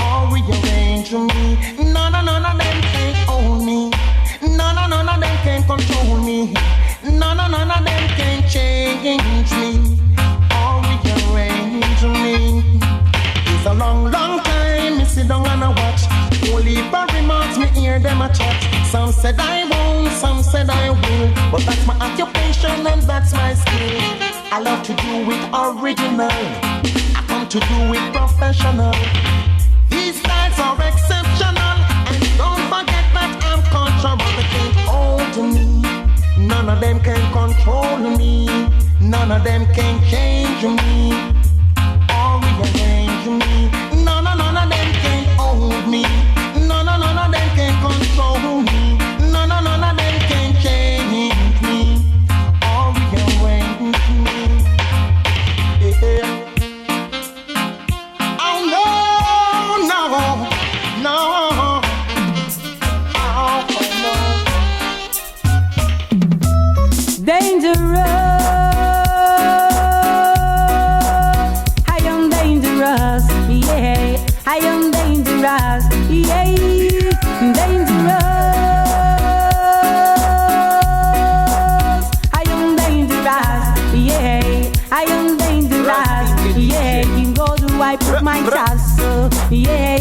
or rearrange me. None of them can't hold me. None of them can control me. None of them can change me or rearrange me. It's a long time, me sit down and I watch. Only for remarks, me hear them a chat. Some said I won't, some said I will. But that's my occupation and that's my skill. I love to do it original. I come to do it professional. These styles are exceptional. And don't forget that I'm cultural. They can't hold me. None of them can control me. None of them can change me or rearrange me. None of them can hold me. None of them can control me. None of them can change me or rearrange me. Yeah. Oh no. Dangerous, I am dangerous, yeah, I am dangerous, yeah, dangerous, I am dangerous, yeah, I am dangerous, yeah, you go to I put my trust, yeah,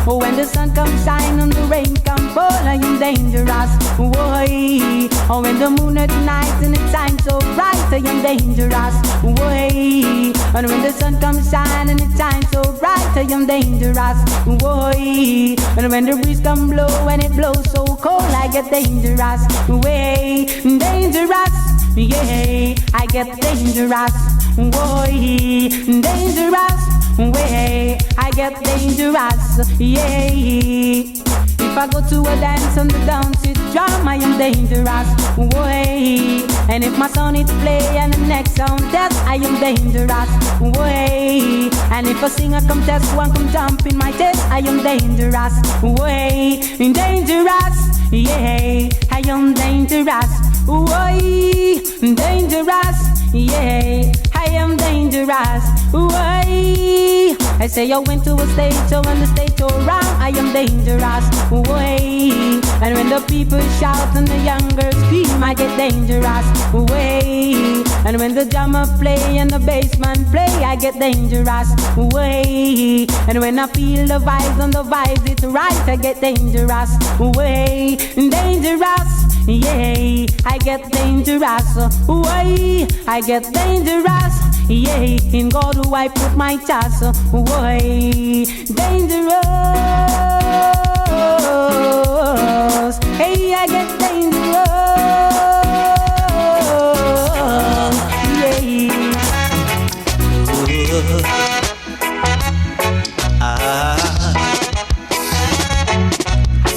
when the sun comes shine and the rain comes fall, I am dangerous, boy. Oh, when the moon at night and it shines so bright, I am dangerous, boy. And when the sun comes shine and it shines so bright, I am dangerous, boy. And when the breeze come blow and it blows so cold, I get dangerous, way, dangerous, yeah. I get dangerous, boy, dangerous, way. I get dangerous, yeah. If if I go to a dance and the dance is drum, I am dangerous. Way. And if my song is play and the next sound test, I am dangerous. Way. And if a singer come test, one come jump in my test, I am dangerous. Way. Dangerous. Yeah, I am dangerous. Way. Dangerous. Yeah, I am dangerous. Way. I say I went to a stage, so when the stage go round, I am dangerous. Way. And when the people shout and the young girls scream, I get dangerous. Way. And when the drummer play and the bassman play, I get dangerous. Way. And when I feel the vibes and the vibes it's right, I get dangerous. Way. Dangerous. Yeah, I get dangerous. Way. I get dangerous. Yeah, in God do I put my trust. Way. Dangerous. Hey, I get dangerous.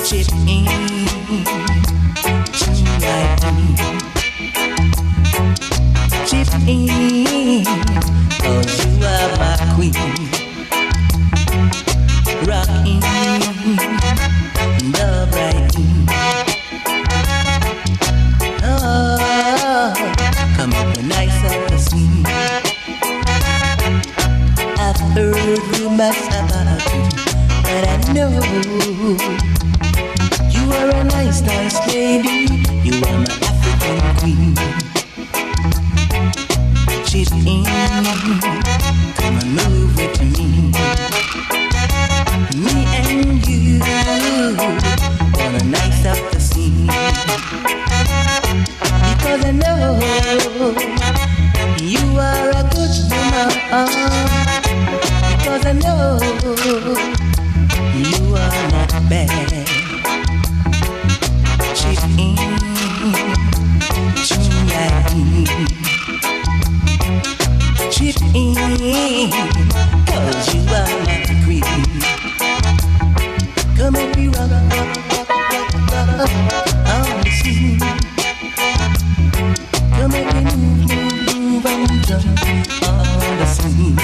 Chip in, chip in, 'cause you are my queen. Rockin', love right in. Oh, come up with nice of the scene. I've heard rumors about you, but I know you are a nice, nice lady. You are my African queen. Chip in, come and move with me. Me and you on a nice up the scene. Because I know you are a good woman. Because I know you are not bad. Chip in, tonight. Chip in, 'cause you are my queen. Come and be rock on the scene. Come and be move and jump on the scene.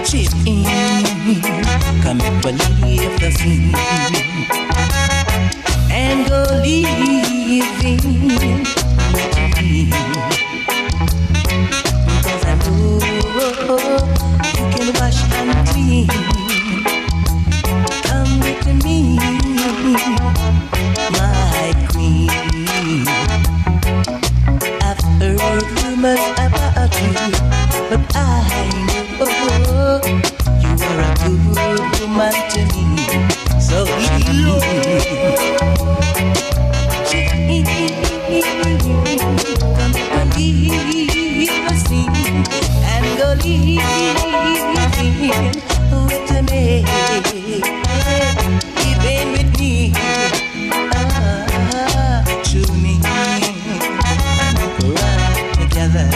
Chip in, come and believe the scene. And go living with me. Because I know you can wash and clean. Come with me, my queen. I've heard rumors about you, but I know you are a good woman to me. So and go living with me, even with me, to me, right together,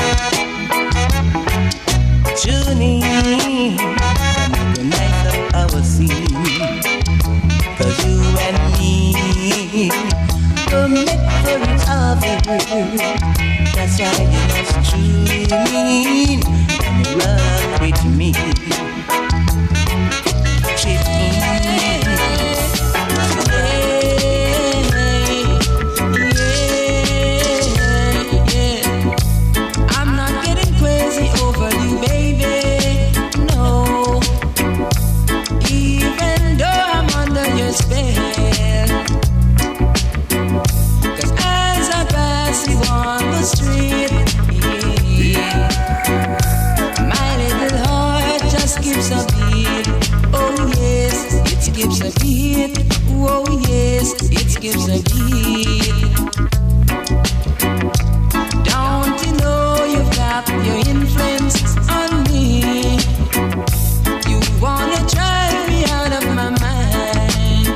to me, the night of our scene, 'cause you and me were meant for each other. That's why you must tune in and rock with me. Chip in, yeah. I'm not getting crazy over you, baby. No, even though I'm under your spell. 'Cause as I pass you on the street, my little heart just skips a beat. Oh yes, it skips a beat. Oh yes, it skips a beat. Don't you know you've got your influence on me? You wanna drive me out of my mind.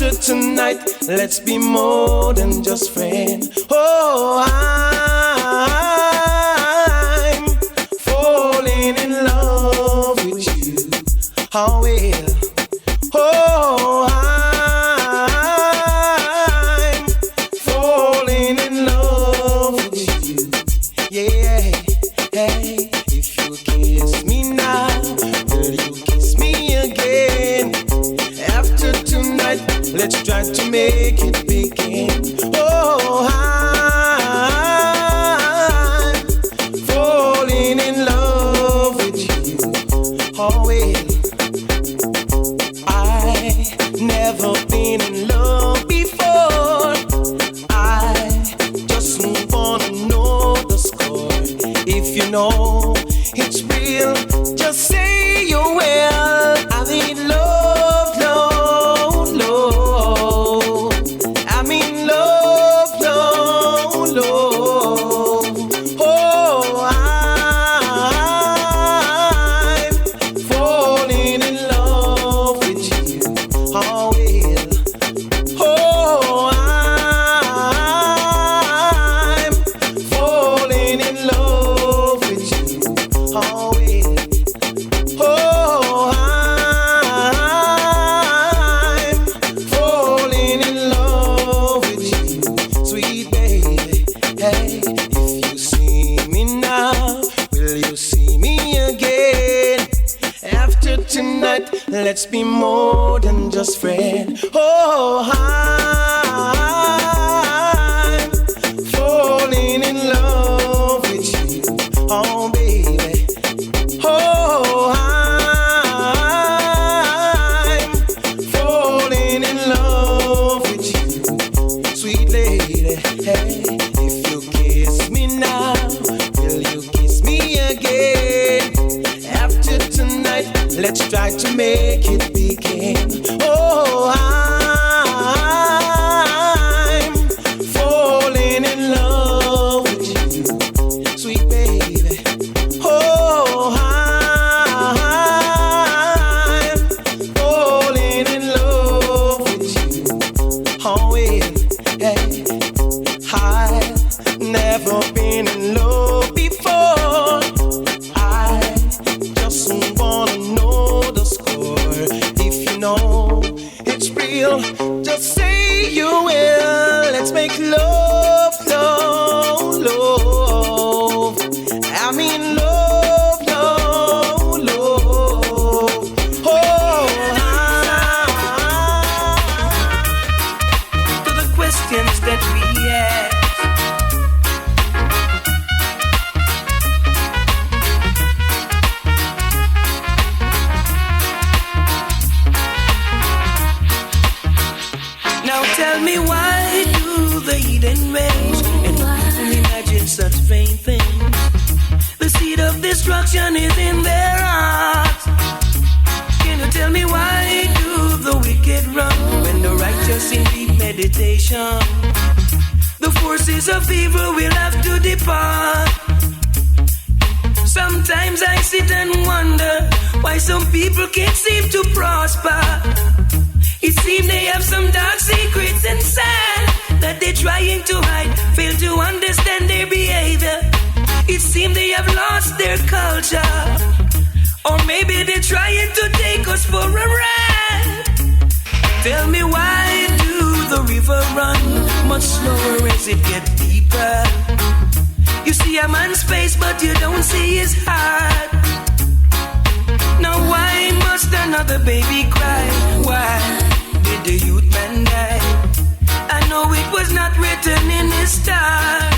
After tonight, let's be more than just friends. Oh, I'm falling in love with you. Oh, well. Oh, I'm falling in love with you. Yeah, hey, if you kiss me now, will you kiss me again? After tonight, let's try to make it begin. Oh, I'm falling in love with you. Oh, well. Never been in love before. I just wanna know the score. If you know it's real, just say you will. I'm in love, love, love. I'm in love, love, love. Oh, I'm falling in love with you. Oh, well. Oh, I'm falling in love with you. Oh, well. Oh, I'm falling in love with you, sweet baby. Hey, if you see me now, will you see me again? After tonight, let's be more than just friends. Oh, I'm falling in love with you. Oh, baby. Oh, I'm falling in love with you, sweet lady. Hey, if you kiss me now, will you kiss me again? After tonight, let's try to make it begin. Oh, I'm falling in love with you, sweet baby. Oh, I'm falling in love with you. Oh, well, hey, I've never been in love before. I just wanna know the score. If you know it's real, just say you will. Let's make love, love, love. I mean love, love, love. Oh, to the questions that we ask. Now tell me, why do the heathen rage and people imagine such vain things? The seed of destruction is in their hearts. Can you tell me, why do the wicked run when the righteous in deep meditation? The forces of evil will have to depart. Sometimes I sit and wonder why some people can't seem to prosper. It seems they have some dark secrets inside that they're trying to hide, fail to understand their behavior. It seems they have lost their culture, or maybe they're trying to take us for a ride. Tell me, why do the river run much slower as it gets deeper? You see a man's face, but you don't see his heart. Now why must another baby cry? Why did the youth man die? I know it was not written in his stars,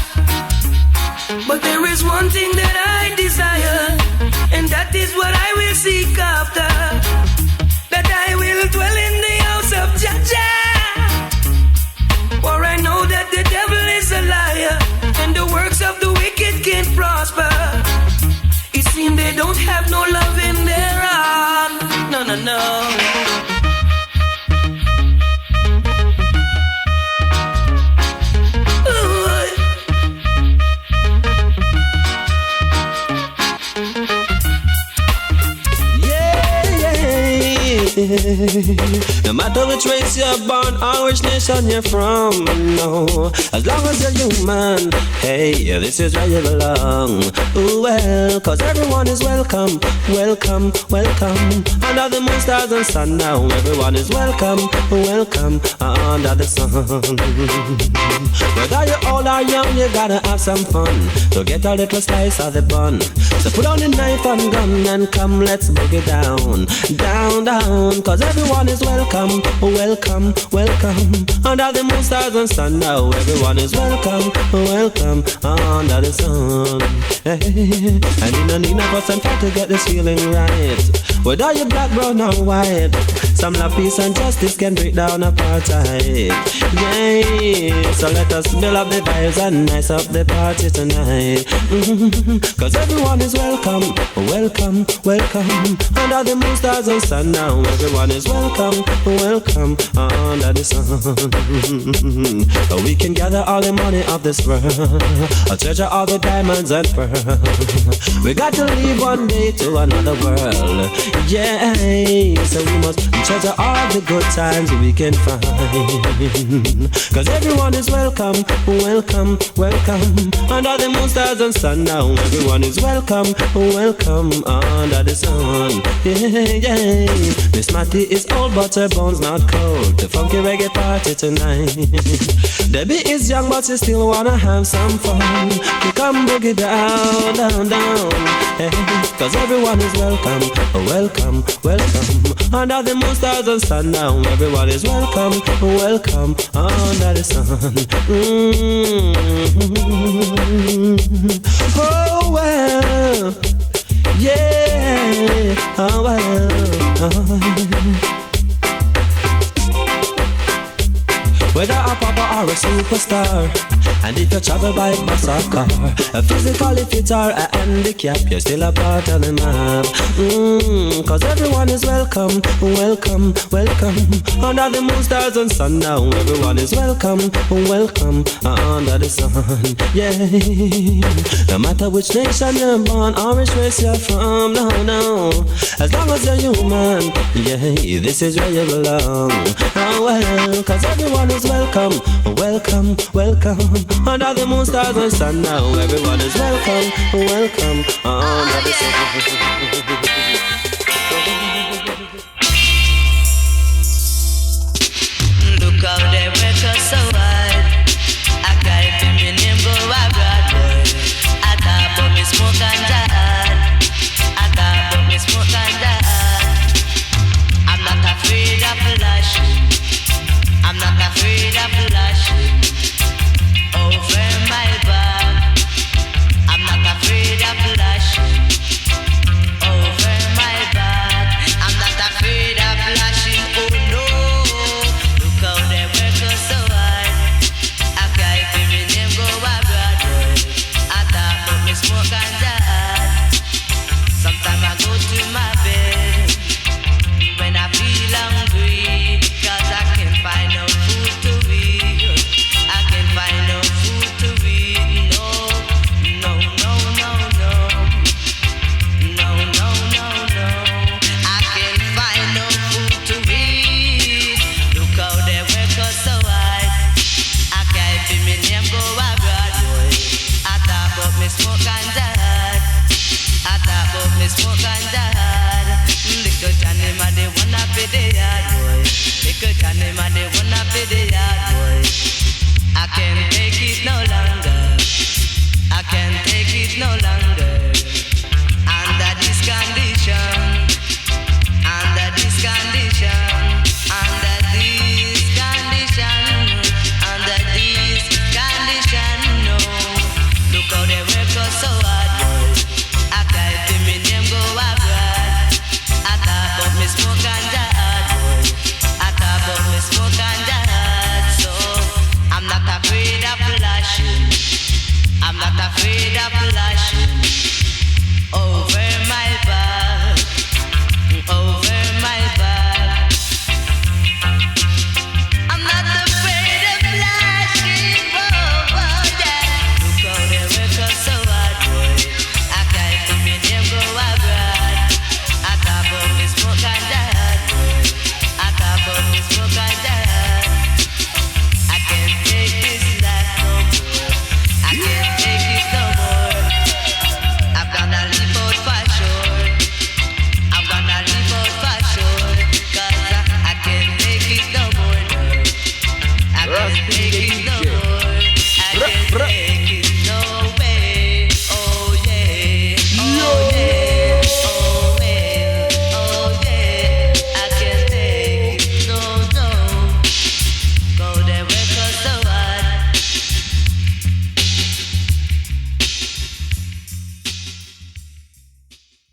but there is one thing that I desire, and that is what I will seek after, that I will dwell in the house of Jah. For I know that the devil is a liar, and the works of the wicked can't prosper. It seems they don't have no love in their heart. No, no, no. No matter which race you're born or which nation you're from, no, as long as you're human, hey, this is where you belong. Ooh, well, cause everyone is welcome, welcome, welcome. Under the moon, stars and sun now, everyone is welcome, welcome, under the sun. Whether you're old or young, you gotta have some fun. So get a little slice of the bun. So put on the knife and gun and come, let's boogie down, down, down. Cause everyone is welcome, welcome, welcome. Under the moon, stars and sun now, everyone is welcome, welcome, under the sun. Hey, and you don't need no fuss and fight to get this feeling right. Whether you're black, brown or white, some love, peace and justice can break down apartheid. Yeah, so let us build up the vibes and nice up the party tonight. Cause everyone is welcome, welcome, welcome. Under the moon, stars and sun now, everyone is welcome, welcome, under the sun. We can gather all the money of this world, I'll treasure all the diamonds and pearls. We got to leave one day to another world. Yeah, so we must treasure all the good times we can find. Cause everyone is welcome, welcome, welcome. Under the moon, stars and sun now, everyone is welcome, welcome, under the sun. Yeah, yeah. Miss Matty is old but her bones not cold. The funky reggae party tonight. Debbie is young but she still wanna have some fun. We come boogie down, down, down. Hey, cause everyone is welcome, welcome, welcome. Under the moon, stars and sun now, everyone is welcome, welcome, under the sun. Oh well, yeah, oh well. Whether a papa or a superstar, and if you travel by bus or car, physically fit or a handicap, you're still a part of the map. Cause everyone is welcome, welcome, welcome. Under the moon, stars and sun now, everyone is welcome, welcome, under the sun. Yeah, no matter which nation you're born or which race you're from, no, no, as long as you're human, yeah, this is where you belong. Oh well, cause everyone is welcome, welcome, welcome. Under the moon, stars and sun now, everyone is welcome, welcome, under the sun. Look how they work us so hard. I can't feel my name go abroad, boy. I thought about me smoke and die. I thought about me smoke and die. I'm not afraid of flashing. I'm not afraid of flashing over my back. I'm not afraid of flashing over my back. I'm not afraid of flashing. Oh no, look how they work us so hard. I can't feel my name go abroad, boy. I thought about me smoke and die. Sometimes I go to my bed when I feel hungry, cause I can't find no food to eat. I can't find no food to eat. No, no, no, no, no. No, no, no, no. I can't find no food to eat. Look how they work us so hard. I can't feel me name go abroad, boy. I thought about me smoke and die. I thought about me smoke and die. Little Johnny man, they wanna be the yard, boy. Little Johnny man, they wanna be the yard, boy. I can't take it no longer. I can't take it no longer. Under this condition, under this condition, under this condition, under this condition, no. Look how they work us so hard, boy. I can't feel me name go abroad. I thought about me smoke and die, boy. I thought about me smoke and die. So I'm not afraid of flashing. I'm not afraid of flashing